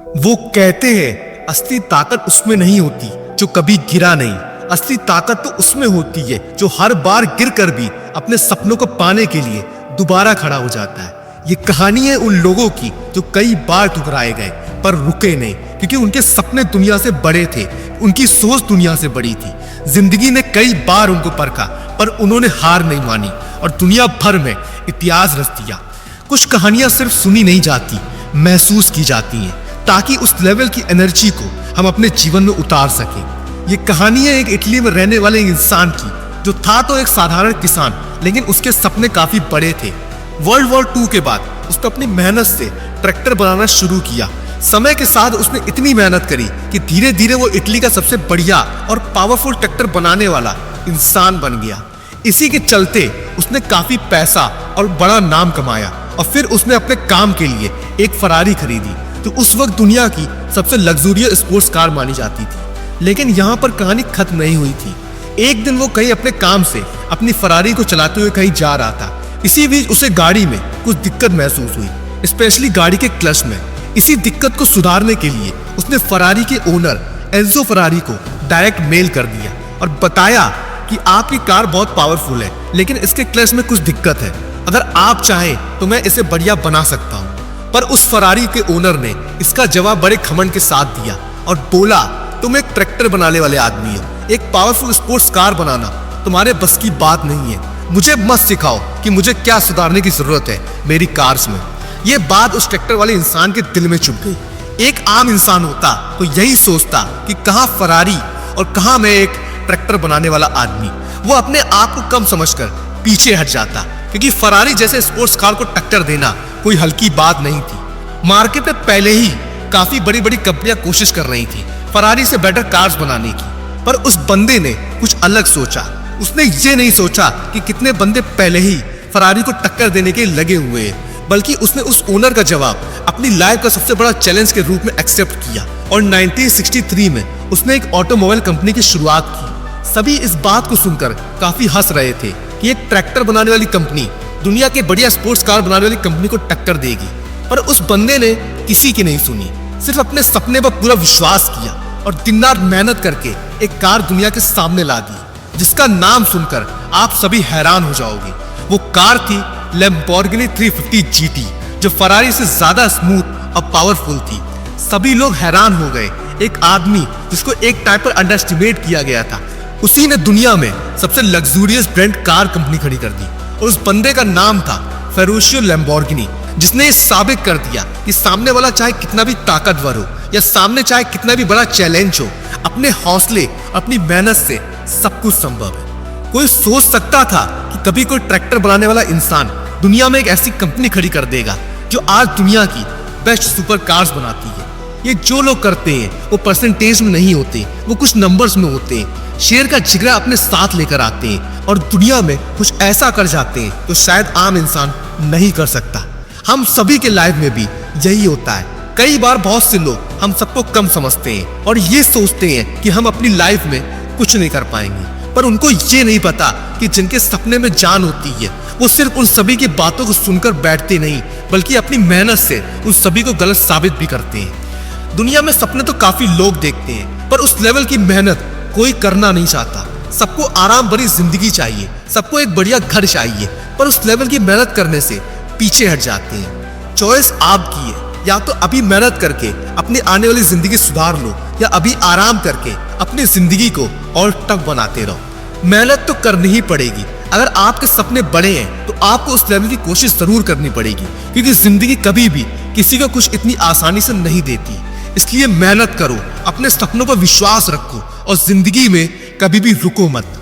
वो कहते हैं असली ताकत उसमें नहीं होती जो कभी गिरा नहीं, असली ताकत तो उसमें होती है जो हर बार गिर कर भी अपने सपनों को पाने के लिए दोबारा खड़ा हो जाता है। ये कहानी है उन लोगों की जो कई बार ठुकराए गए पर रुके नहीं, क्योंकि उनके सपने दुनिया से बड़े थे, उनकी सोच दुनिया से बड़ी थी। जिंदगी ने कई बार उनको परखा पर उन्होंने हार नहीं मानी और दुनिया भर में इतिहास रच दिया। कुछ कहानियां सिर्फ सुनी नहीं जाती, महसूस की जाती हैं, ताकि उस लेवल की एनर्जी को हम अपने जीवन में उतार सकें। ये कहानी है एक इटली में रहने वाले इंसान की, जो था तो एक साधारण किसान, लेकिन उसके सपने काफी बड़े थे। वर्ल्ड वॉर 2 के बाद उसने अपनी मेहनत से ट्रैक्टर बनाना शुरू किया। समय के साथ उसने इतनी मेहनत करी कि धीरे धीरे वो इटली का सबसे बढ़िया और पावरफुल ट्रैक्टर बनाने वाला इंसान बन गया। इसी के चलते उसने काफी पैसा और बड़ा नाम कमाया और फिर उसने अपने काम के लिए एक फरारी खरीदी, जो उस वक्त दुनिया की सबसे लग्जूरियस स्पोर्ट्स कार मानी जाती थी। लेकिन यहाँ पर कहानी खत्म नहीं हुई थी। एक दिन वो कहीं अपने काम से अपनी फरारी को चलाते हुए कहीं जा रहा था। इसी बीच उसे गाड़ी में कुछ दिक्कत महसूस हुई, स्पेशली गाड़ी के क्लच में। इसी दिक्कत को सुधारने के लिए उसने फरारी के ओनर एंजो फरारी को डायरेक्ट मेल कर दिया और बताया कि आपकी कार बहुत पावरफुल है, लेकिन इसके क्लच में कुछ दिक्कत है। अगर आप चाहें तो मैं इसे बढ़िया बना सकता हूँ। पर उस फरारी के ओनर ने इसका जवाब बड़े घमंड के साथ दिया और बोला, तुम एक ट्रैक्टर बनाने वाले आदमी हो, एक पावरफुल स्पोर्ट्स कार बनाना तुम्हारे बस की बात नहीं है। मुझे मत सिखाओ कि मुझे क्या सुधारने की जरूरत है मेरी कार्स में। ये बात उस ट्रैक्टर वाले इंसान के दिल में चुभ गई। एक आम इंसान होता तो यही सोचता कि कहाँ फरारी और कहाँ मैं एक ट्रैक्टर बनाने वाला आदमी। वो अपने आप को कम समझकर पीछे हट जाता, क्योंकि फरारी जैसे स्पोर्ट्स कार को टक्कर देना कोई हल्की बात नहीं थी। मार्केट में पहले ही काफी बड़ी बड़ी कंपनियां कोशिश कर रही थी फरारी से बेटर कार्स बनाने की, पर उस बंदे ने कुछ अलग सोचा। उसने ये नहीं सोचा कि कितने बंदे पहले ही फरारी को टक्कर देने के लगे हुए हैं, बल्कि उसने उस ओनर का जवाब अपनी लाइफ का सबसे बड़ा चैलेंज के रूप में एक्सेप्ट किया और 1963 में उसने एक ऑटोमोबाइल कंपनी की शुरुआत की। सभी इस बात को सुनकर काफी हंस रहे थे कि एक ट्रैक्टर बनाने वाली कंपनी दुनिया के बढ़िया स्पोर्ट्स कार बनाने वाली कंपनी को टक्कर देगी। पर उस बंदे ने किसी की नहीं सुनी, सिर्फ अपने सपने पर पूरा विश्वास किया और दिन रात मेहनत करके एक कार दुनिया के सामने ला दी, जिसका नाम सुनकर आप सभी हैरान हो जाओगे। वो कार थी लैम्बोर्गिनी 350 GT, जो फरारी से ज्यादा स्मूथ और पावरफुल थी। सभी लोग हैरान हो गए। एक आदमी जिसको एक टाइम पर अंडरएस्टिमेट किया गया था, उसी ने दुनिया में सबसे लग्जूरियस ब्रांड कार कंपनी खड़ी कर दी, और उस बंदे का नाम था फेरुशियो लैम्बोर्गिनी, जिसने ये साबित कर दिया कि सामने वाला चाहे कितना भी ताकतवर हो या सामने चाहे कितना भी बड़ा चैलेंज हो, अपने हौसले, अपनी मेहनत से सब कुछ संभव है। कोई सोच सकता था कि कभी कोई ट्रैक्टर बनाने वाला इंसान दुनिया में एक ऐसी कंपनी खड़ी कर देगा जो आज दुनिया की बेस्ट सुपर कार्स बनाती है। ये जो लोग करते हैं वो परसेंटेज में नहीं होते, वो कुछ नंबर्स में होते हैं। शेर का जिगरा अपने साथ लेकर आते हैं और दुनिया में कुछ ऐसा कर जाते हैं तो शायद आम इंसान नहीं कर सकता। हम सभी के लाइफ में भी यही होता है। कई बार बहुत से लोग हम सबको कम समझते हैं और ये सोचते हैं कि हम अपनी लाइफ में कुछ नहीं कर पाएंगे, पर उनको ये नहीं पता कि जिनके सपने में जान होती है वो सिर्फ उन सभी की बातों को सुनकर बैठते नहीं, बल्कि अपनी मेहनत से उन सभी को गलत साबित भी करते हैं। दुनिया में सपने तो काफी लोग देखते हैं, पर उस लेवल की मेहनत कोई करना नहीं चाहता। सबको आराम भरी जिंदगी चाहिए, सबको एक बढ़िया घर चाहिए, पर उस लेवल की मेहनत करने से पीछे हट जाते हैं। चॉइस आपकी है, या तो अभी मेहनत करके अपनी आने वाली जिंदगी सुधार लो, या अभी आराम करके अपनी जिंदगी को और टफ बनाते रहो। मेहनत तो करनी ही पड़ेगी। अगर आपके सपने बड़े हैं तो आपको उस लेवल की कोशिश जरूर करनी पड़ेगी, क्योंकि जिंदगी कभी भी किसी को कुछ इतनी आसानी से नहीं देती। इसलिए मेहनत करो, अपने सपनों पर विश्वास रखो और जिंदगी में कभी भी रुको मत।